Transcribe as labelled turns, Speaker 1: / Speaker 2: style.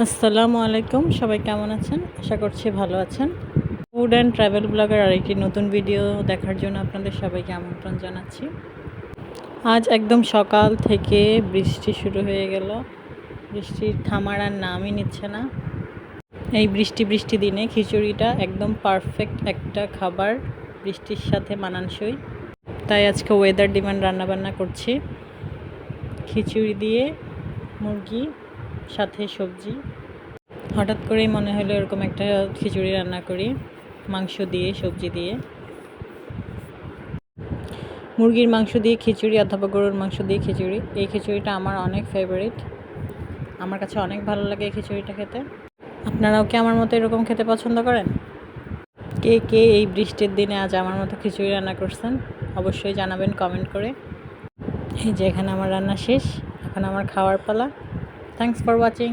Speaker 1: আসসালামু আলাইকুম, সবাই কেমন আছেন? আশা করছি ভালো আছেন। ফুড অ্যান্ড ট্রাভেল ব্লগের আরেকটি নতুন ভিডিও দেখার জন্য আপনাদের সবাইকে আমন্ত্রণ জানাচ্ছি। আজ একদম সকাল থেকে বৃষ্টি শুরু হয়ে গেল। বৃষ্টির থামার আর নামই নিচ্ছে না। এই বৃষ্টি দিনে খিচুড়িটা একদম পারফেক্ট একটা খাবার, বৃষ্টির সাথে মানানসই। তাই আজকে ওয়েদার ডিমান্ড রান্নাবান্না করছি। খিচুড়ি দিয়ে মুরগি, সাথে সবজি। হঠাৎ করেই মনে হলো এরকম একটা খিচুড়ি রান্না করি, মাংস দিয়ে, সবজি দিয়ে। মুরগির মাংস দিয়ে খিচুড়ি অথবা গরুর মাংস দিয়ে খিচুড়ি, এই খিচুড়িটা আমার অনেক ফেভারিট। আমার কাছে অনেক ভালো লাগে এই খিচুড়িটা খেতে। আপনারাও কি আমার মতো এরকম খেতে পছন্দ করেন? কে কে এই বৃষ্টির দিনে আজ আমার মতো খিচুড়ি রান্না করছেন অবশ্যই জানাবেন কমেন্ট করে। এই যে এখানে আমার রান্না শেষ, এখন আমার খাওয়ার পালা। Thanks for watching.